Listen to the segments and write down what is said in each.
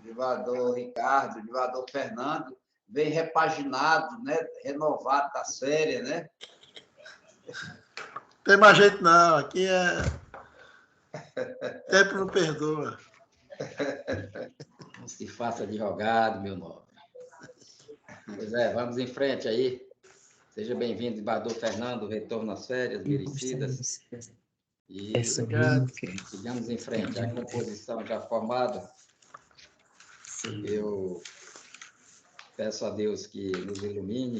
Divador Ricardo, Divador Fernando, vem repaginado, né? Renovado da série, né? Tem mais jeito não, aqui é... Tempo não perdoa. Não se faça advogado, meu nobre. Pois é, vamos em frente aí. Seja bem-vindo, Divador Fernando, retorno às férias merecidas. E sigamos em frente. A composição já formada. Eu peço a Deus que nos ilumine,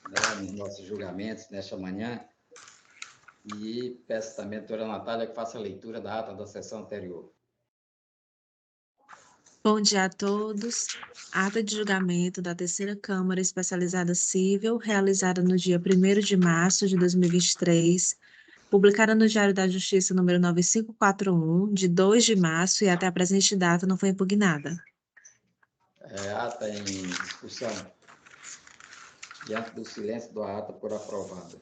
né, nos nossos julgamentos nesta manhã. E peço também à doutora Natália que faça a leitura da ata da sessão anterior. Bom dia a todos. Ata de julgamento da Terceira Câmara Especializada Civil, realizada no dia 1º de março de 2023, publicada no Diário da Justiça número 9541, de 2 de março, e até a presente data não foi impugnada. Ata em discussão. Diante do silêncio da ata por aprovada.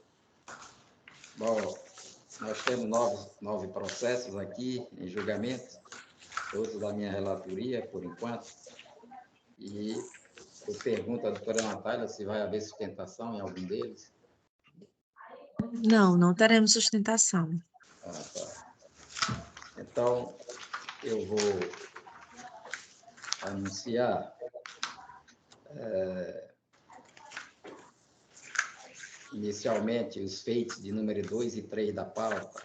Bom, nós temos nove processos aqui em julgamento, todos da minha relatoria, por enquanto. E eu pergunto à doutora Natália se vai haver sustentação em algum deles. Não teremos sustentação. Tá. Então, eu vou anunciar inicialmente os feitos de número 2 e 3 da pauta.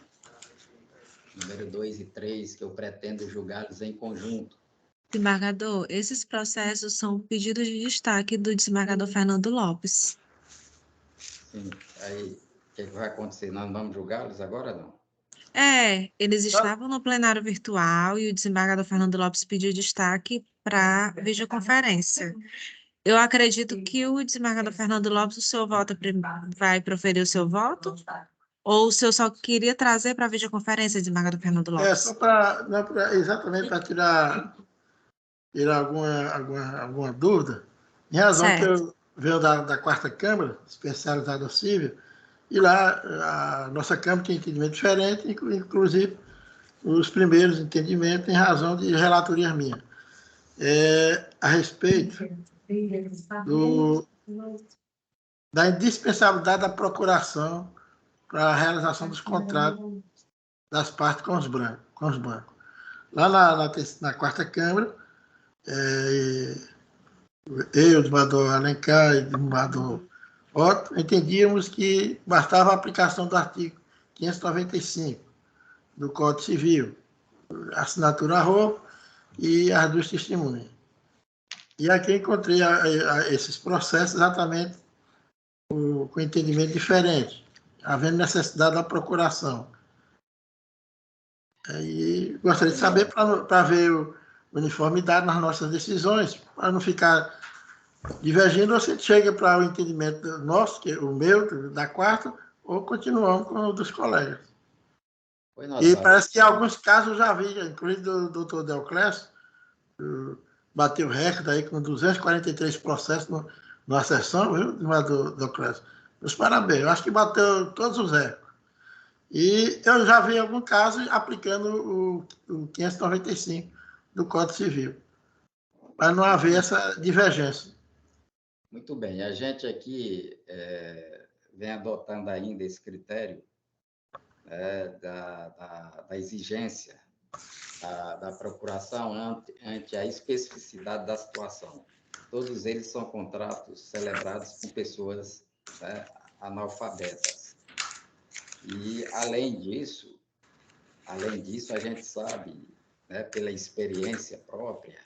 Número 2 e 3, que eu pretendo julgá-los em conjunto. Desembargador, esses processos são pedidos de destaque do desembargador Fernando Lopes. Sim, aí o que vai acontecer? Nós vamos julgá-los agora ou não? Eles estavam no plenário virtual e o desembargador Fernando Lopes pediu destaque para videoconferência. Eu acredito que o desembargador Fernando Lopes, o senhor vai proferir o seu voto? Ou o senhor só queria trazer para a videoconferência, desembargador Fernando Lopes? Só exatamente para tirar alguma dúvida, em razão que eu venho da quarta Câmara, especializada civil, e lá a nossa Câmara tem entendimento diferente, inclusive os primeiros entendimentos em razão de relatorias minhas. A respeito da indispensabilidade da procuração para a realização dos contratos das partes com os bancos. Lá na quarta Câmara, eu, o desembargador Alencar e o desembargador Otto, entendíamos que bastava a aplicação do artigo 595 do Código Civil, assinatura a roubo e as duas testemunhas. E aqui encontrei esses processos exatamente com entendimento diferente, havendo necessidade da procuração. E gostaria de saber para ver uniformidade nas nossas decisões, para não ficar divergindo, você chega para o entendimento nosso, que é o meu, da quarta, ou continuamos com o dos colegas. E parece que em alguns casos eu já vi, inclusive do doutor Deoclésio, bateu recorde aí com 243 processos numa sessão, viu, do Deoclésio? Meus parabéns, eu acho que bateu todos os recordes. E eu já vi em algum caso aplicando o 595 do Código Civil, para não haver essa divergência. Muito bem, a gente aqui vem adotando ainda esse critério da exigência da procuração ante a especificidade da situação. Todos eles são contratos celebrados com pessoas analfabetas. E, além disso, a gente sabe, pela experiência própria,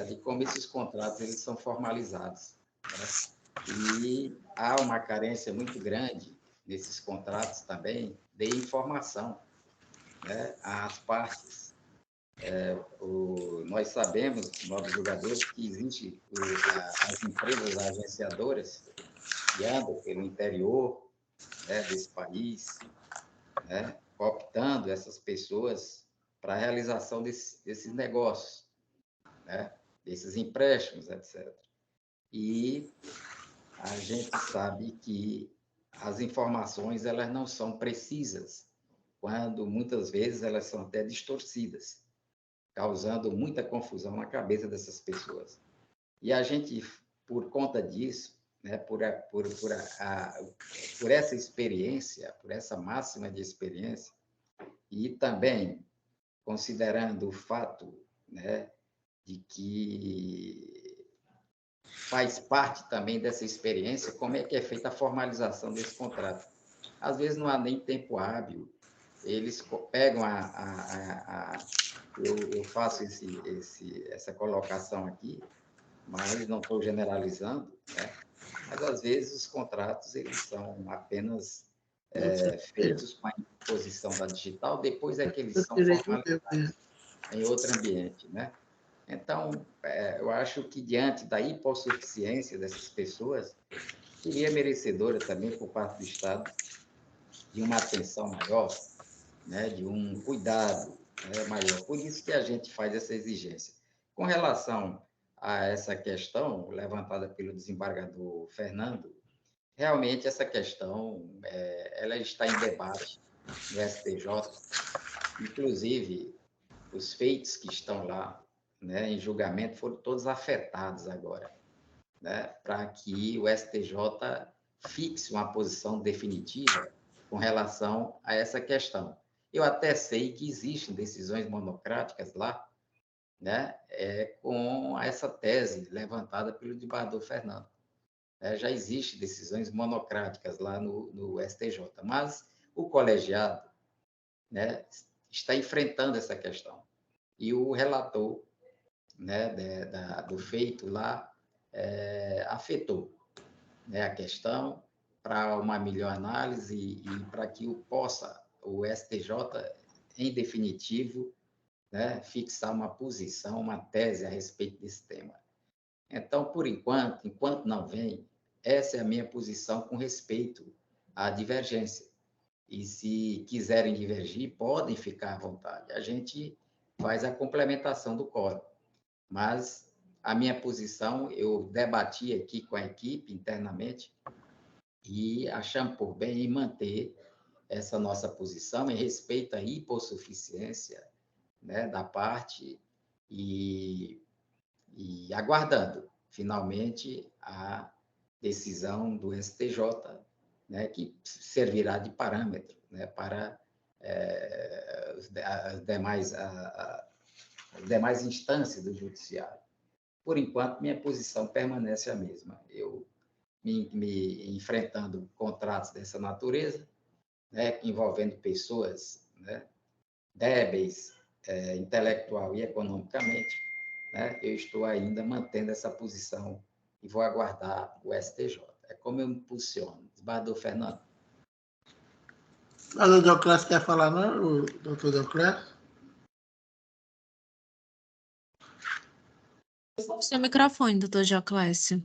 de como esses contratos eles são formalizados. E há uma carência muito grande nesses contratos também de informação às partes. Nós sabemos, nós julgadores, que existem as empresas agenciadoras que andam pelo interior desse país, cooptando essas pessoas para a realização desses negócios, desses empréstimos, etc. E a gente sabe que as informações elas não são precisas, quando muitas vezes elas são até distorcidas. causando muita confusão na cabeça dessas pessoas. E a gente, por conta disso, né, por essa experiência, por essa máxima de experiência, e também considerando o fato, né, de que faz parte também dessa experiência como é que é feita a formalização desse contrato. Às vezes não há nem tempo hábil, eles pegam eu faço essa colocação aqui, mas não estou generalizando, né? Mas às vezes os contratos eles são apenas feitos com a imposição da digital, depois é que eles são formalizados em outro ambiente, né? Então, eu acho que diante da hipossuficiência dessas pessoas, seria merecedora também por parte do Estado de uma atenção maior, né, de um cuidado, né, maior. Por isso que a gente faz essa exigência. Com relação a essa questão levantada pelo desembargador Fernando, realmente essa questão ela está em debate no STJ, inclusive os feitos que estão lá, né, em julgamento foram todos afetados agora, né, para que o STJ fixe uma posição definitiva com relação a essa questão. Eu até sei que existem decisões monocráticas lá, né, com essa tese levantada pelo desembargador Fernando. Já existem decisões monocráticas lá no STJ, mas o colegiado, né, está enfrentando essa questão. E o relator, né, do feito lá afetou, né, a questão para uma melhor análise e para que o STJ, em definitivo, né, fixar uma posição, uma tese a respeito desse tema. Então, por enquanto não vem, essa é a minha posição com respeito à divergência. E se quiserem divergir, podem ficar à vontade. A gente faz a complementação do quórum. Mas a minha posição, eu debati aqui com a equipe internamente e achamos por bem manter essa nossa posição em respeito à hipossuficiência, né, da parte e aguardando, finalmente, a decisão do STJ, né, que servirá de parâmetro, né, para as demais instâncias do judiciário. Por enquanto, minha posição permanece a mesma. Eu me enfrentando contratos dessa natureza, né, envolvendo pessoas, né, débeis, intelectual e economicamente, né, eu estou ainda mantendo essa posição e vou aguardar o STJ. É como eu me posiciono. Desembargador Fernando. O Deoclésio quer falar, não? O doutor Deoclésio? Seu microfone, doutor Dioclésio.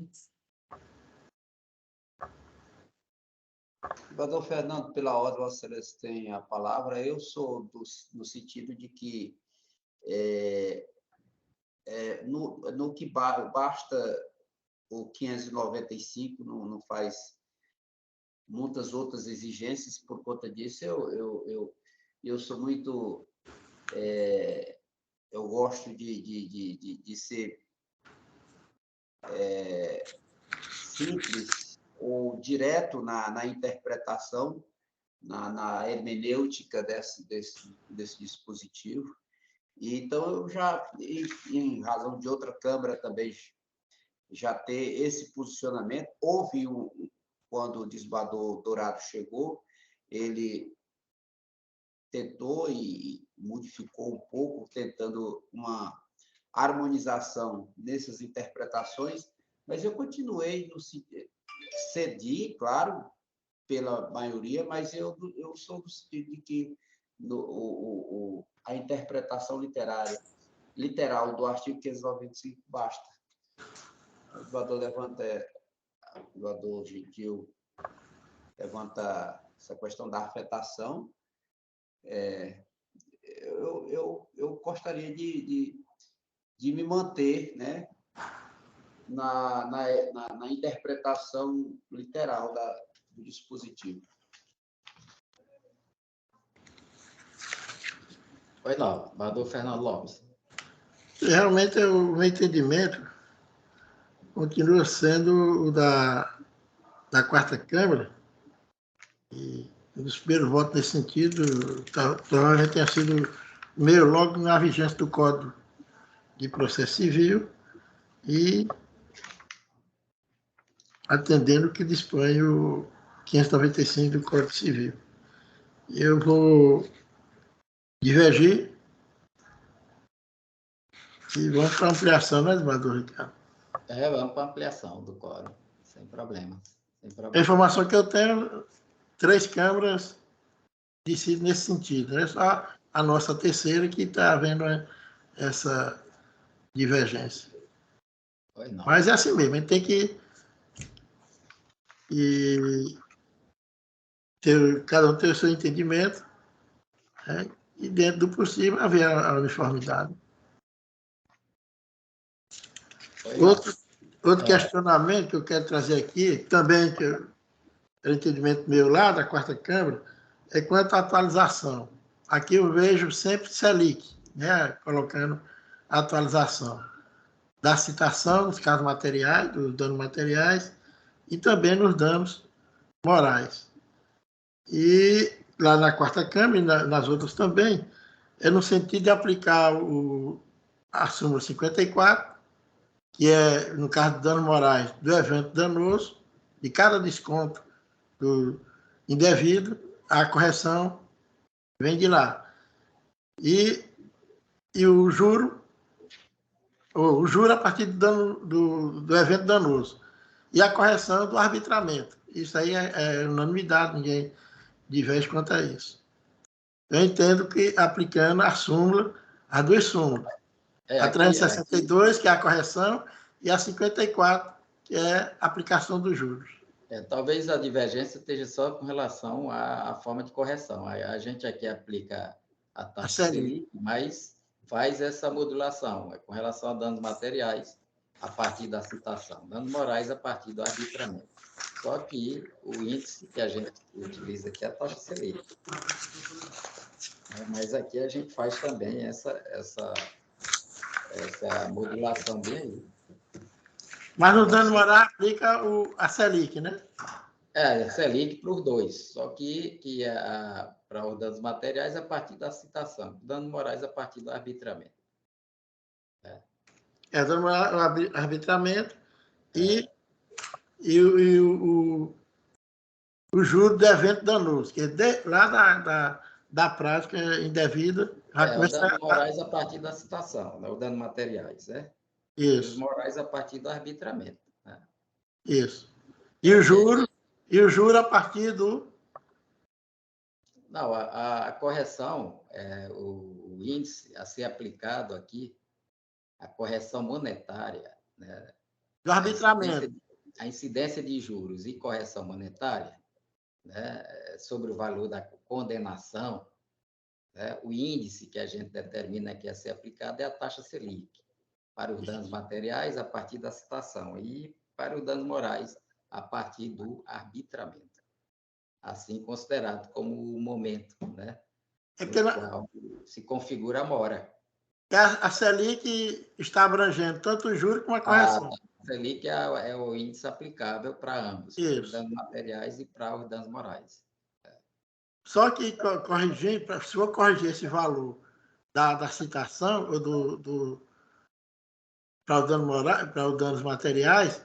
Desembargador Fernando, pela ordem, Vossa Excelência tem a palavra. Eu sou no sentido de que no que basta o 595, não faz muitas outras exigências. Por conta disso, eu sou muito... eu gosto de ser simples ou direto na interpretação, na hermenêutica desse dispositivo. E, então, eu já, em razão de outra Câmara também, já ter esse posicionamento. Houve, quando o desembargador Dourado chegou, ele tentou e modificou um pouco, tentando uma harmonização nessas interpretações, mas eu continuei cedi, claro, pela maioria, mas eu sou do sentido de que a interpretação literal do artigo 595 basta. O desembargador Gentil levanta essa questão da afetação. Eu gostaria de me manter, né, na interpretação literal do dispositivo. Pois não, desembargador Fernando Lopes. Realmente, o meu entendimento continua sendo o da quarta Câmara, e um dos primeiros votos nesse sentido provavelmente tenha sido meio logo na vigência do Código de Processo Civil e atendendo o que dispõe o 595 do Código Civil. Eu vou divergir e vamos para a ampliação, né, Eduardo Ricardo? Vamos para a ampliação do quórum, sem problema. Sem A problema. informação que eu tenho, 3 câmaras decidem nesse sentido. É só a nossa terceira que está havendo essa divergência. Pois não. Mas é assim mesmo, a gente tem que cada um ter o seu entendimento, né? E dentro do possível haver a uniformidade. Pois não. Outro questionamento que eu quero trazer aqui, também que é o entendimento meu lá da quarta Câmara, é quanto à atualização. Aqui eu vejo sempre Selic, né, colocando a atualização da citação nos casos materiais, dos danos materiais, e também nos danos morais. E lá na quarta Câmara e nas outras também, é no sentido de aplicar a súmula 54, que é, no caso de danos morais, do evento danoso, de cada desconto do indevido, a correção vem de lá. E o juro a partir do evento danoso. E a correção do arbitramento. Isso aí é unanimidade, ninguém diverge quanto a isso. Eu entendo que aplicando a súmula, as 2 súmulas, a 362, que é a correção, e a 54, que é a aplicação dos juros. Talvez a divergência esteja só com relação à forma de correção. A gente aqui aplica a taxa Selic, mas faz essa modulação com relação a danos materiais a partir da citação, danos morais a partir do arbitramento. Só que o índice que a gente utiliza aqui é a taxa Selic. Mas aqui a gente faz também essa modulação bem aí. Mas no dano moral aplica a Selic, né? A Selic para os 2, só que para os danos materiais a partir da citação, danos morais a partir do arbitramento. Dano moral, o arbitramento e o juro do evento danoso, que é lá da prática indevida. Os danos morais a partir da citação, né? Os danos materiais, né? Isso. E os morais a partir do arbitramento. Né? Isso. E o juro a partir do... Não, a correção, o índice a ser aplicado aqui, a correção monetária, né? Do arbitramento. A incidência de juros e correção monetária, né, sobre o valor da condenação, né, o índice que a gente determina que é ser aplicado é a taxa Selic, para os danos materiais a partir da citação e para os danos morais a partir do arbitramento, assim considerado como o momento, né, no qual se configura a mora. A Selic está abrangendo tanto o juro como a correção. A Selic é o índice aplicável para ambos, para os danos materiais e para os danos morais. Só que, se for corrigir esse valor da citação ou para os danos materiais,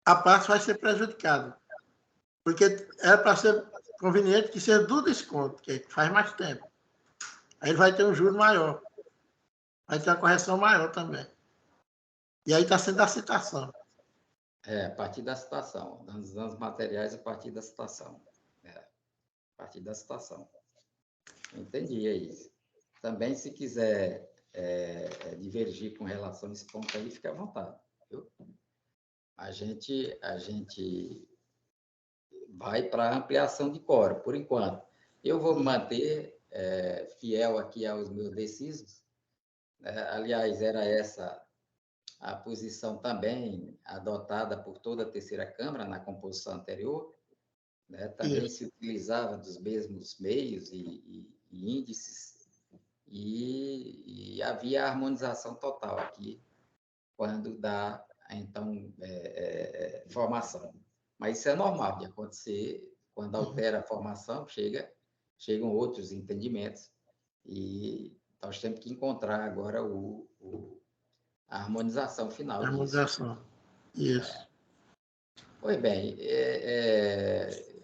a parte vai ser prejudicada. Porque é para ser conveniente que seja do desconto, que faz mais tempo. Aí ele vai ter um juro maior. Vai ter uma correção maior também. E aí está sendo a citação. A partir da citação. Dos danos materiais a partir da citação. A partir da citação. Entendi, é isso. Também, se quiser divergir com relação a esse ponto aí, fique à vontade. Viu? A gente vai para a ampliação de quórum, por enquanto. Eu vou me manter fiel aqui aos meus decisos. Aliás, era essa a posição também adotada por toda a terceira Câmara na composição anterior. Né? Também se utilizava dos mesmos meios e índices e havia harmonização total aqui, quando dá, então, formação. Mas isso é normal de acontecer, quando altera a formação, chegam outros entendimentos, e nós temos que encontrar agora a harmonização final disso. Harmonização. Isso. Pois bem,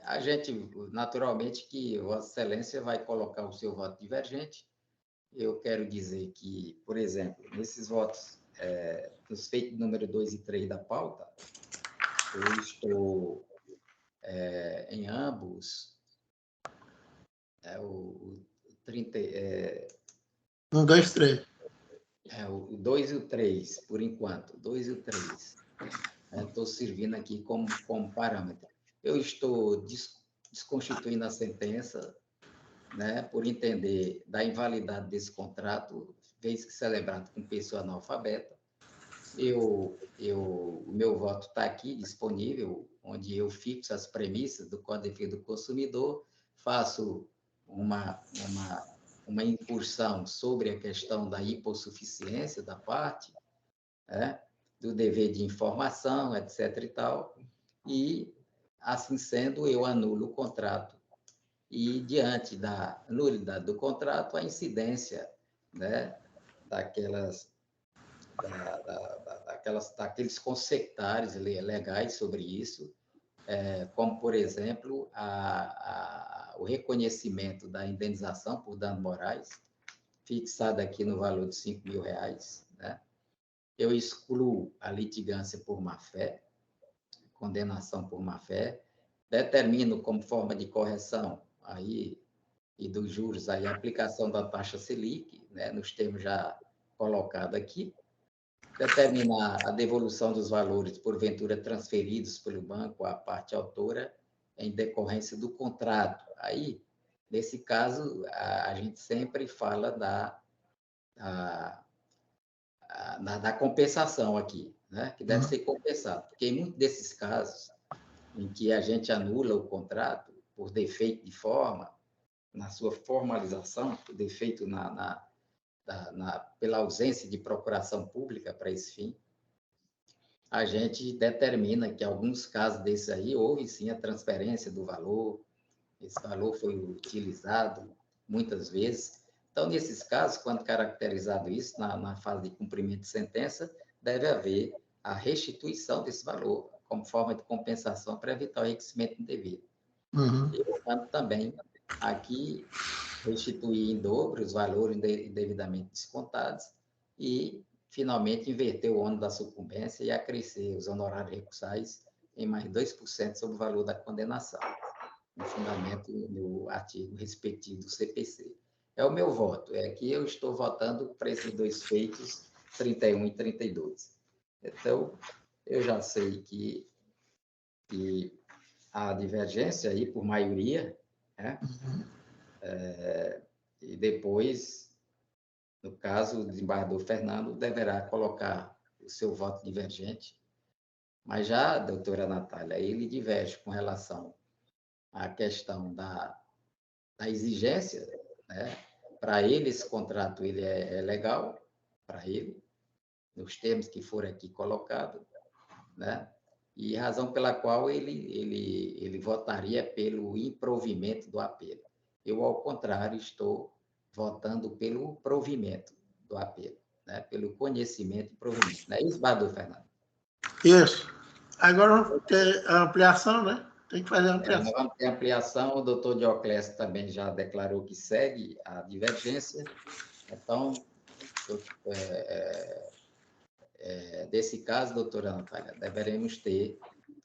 a gente, naturalmente, que Vossa Excelência vai colocar o seu voto divergente. Eu quero dizer que, por exemplo, nesses votos, nos feitos número 2 e 3 da pauta, eu estou em ambos, o 30, 1, 2, 3. o 2 e o 3, por enquanto, 2 e o 3. Estou servindo aqui como parâmetro. Eu estou desconstituindo a sentença, né, por entender da invalidade desse contrato, vez que celebrado com pessoa analfabeta. O meu voto está aqui disponível, onde eu fixo as premissas do Código de Defesa do Consumidor, faço uma incursão sobre a questão da hipossuficiência da parte, né, do dever de informação, etc. e tal, e, assim sendo, eu anulo o contrato. E, diante da nulidade do contrato, a incidência, né, daqueles conceituários legais sobre isso, como, por exemplo, o reconhecimento da indenização por danos morais, fixada aqui no valor de R$5.000, né? Eu excluo a litigância por má-fé, condenação por má-fé, determino como forma de correção aí, e dos juros aí, a aplicação da taxa Selic, né, nos termos já colocados aqui, determinar a devolução dos valores, porventura transferidos pelo banco à parte autora, em decorrência do contrato. Aí, nesse caso, a gente sempre fala da compensação aqui, né? Que deve ser compensado, porque em muitos desses casos em que a gente anula o contrato por defeito de forma, na sua formalização, por defeito pela ausência de procuração pública para esse fim, a gente determina que, em alguns casos desses aí, houve sim a transferência do valor, esse valor foi utilizado muitas vezes. Então, nesses casos, quando caracterizado isso, na fase de cumprimento de sentença, deve haver a restituição desse valor, como forma de compensação para evitar o enriquecimento indevido. Eu mando também aqui restituir em dobro os valores indevidamente descontados e, finalmente, inverter o ônus da sucumbência e acrescer os honorários recursais em mais 2% sobre o valor da condenação, no fundamento no artigo respectivo do CPC. É o meu voto, é que eu estou votando para esses dois feitos, 31 e 32. Então, eu já sei que há divergência aí por maioria, né? E depois, no caso, o desembargador Fernando deverá colocar o seu voto divergente, mas já, doutora Natália, ele diverge com relação à questão da exigência, né? Para ele, esse contrato ele é legal, para ele, nos termos que for aqui colocado, né? E razão pela qual ele votaria pelo improvimento do apelo. Eu, ao contrário, estou votando pelo provimento do apelo, né? Pelo conhecimento e provimento. Não é isso, Badu, Fernando? Isso. Agora vamos ter a ampliação, né? Tem que fazer a ampliação. Nós vamos ter ampliação, o doutor Dioclésio também já declarou que segue a divergência. Então, desse caso, doutora Natália, deveremos ter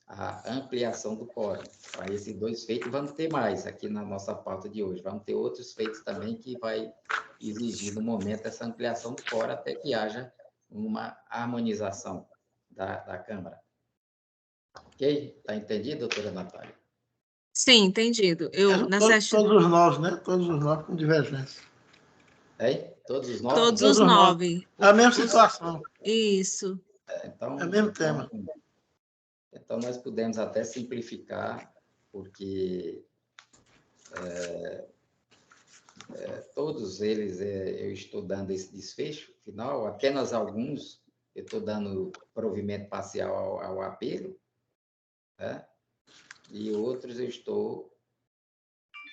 a ampliação do quórum. Para esses dois feitos, vamos ter mais aqui na nossa pauta de hoje. Vamos ter outros feitos também que vai exigir, no momento, essa ampliação do quórum até que haja uma harmonização da Câmara. Ok? Está entendido, doutora Natália? Sim, entendido. Todos os 9, né? Todos os 9 com divergência. Todos os 9? Todos os 9. A mesma situação. Isso. Então, é o mesmo tema. Então, nós podemos até simplificar, porque todos eles eu estou dando esse desfecho final, apenas alguns eu estou dando provimento parcial ao apelo, né? E outros eu estou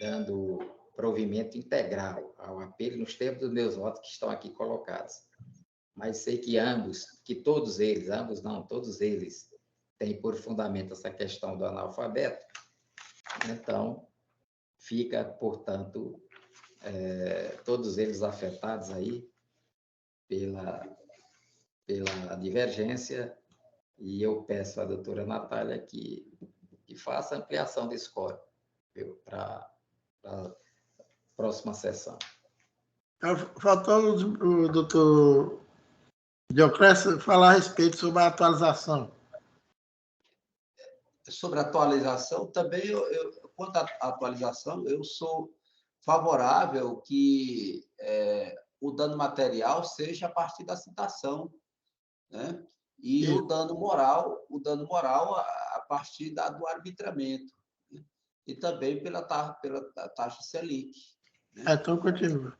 dando provimento integral ao apelo nos termos dos meus votos que estão aqui colocados. Mas sei que todos eles têm por fundamento essa questão do analfabeto. Então, fica, portanto, todos eles afetados aí pela divergência, e eu peço à doutora Natália que faça ampliação desse quórum para a próxima sessão. Faltou o doutor Dioclésio falar a respeito sobre a atualização. Sobre a atualização, também, quanto à atualização, eu sou favorável que o dano material seja a partir da citação, né? E o dano moral a partir do arbitramento, né? E também pela taxa Selic, né? Então, continua.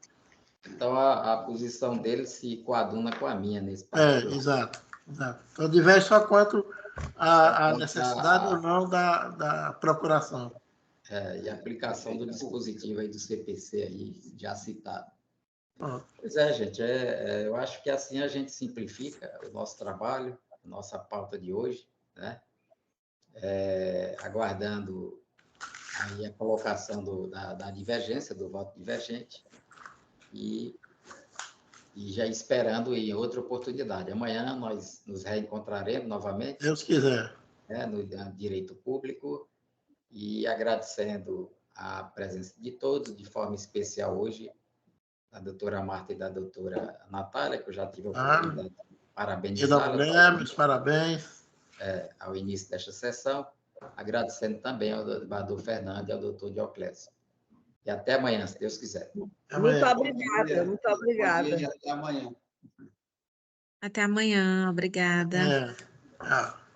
Então, a posição dele se coaduna com a minha nesse particular. Exato. Então, diverge só quanto a necessidade ou não da procuração. E a aplicação do dispositivo aí do CPC aí, já citado. Pronto. Pois é, gente, eu acho que assim a gente simplifica o nosso trabalho, a nossa pauta de hoje, né? Aguardando aí a colocação da divergência, do voto divergente, e já esperando em outra oportunidade. Amanhã nós nos reencontraremos novamente, Deus quiser. né, no Direito Público, e agradecendo a presença de todos, de forma especial hoje, da doutora Marta e da doutora Natália, que eu já tive a oportunidade de parabenizá-la. Meus parabéns. Ao início desta sessão, agradecendo também ao doutor Fernando e ao doutor Dioclésio. E até amanhã, se Deus quiser. Muito obrigada, muito obrigada. Bom dia e até amanhã. Até amanhã, obrigada. Tchau.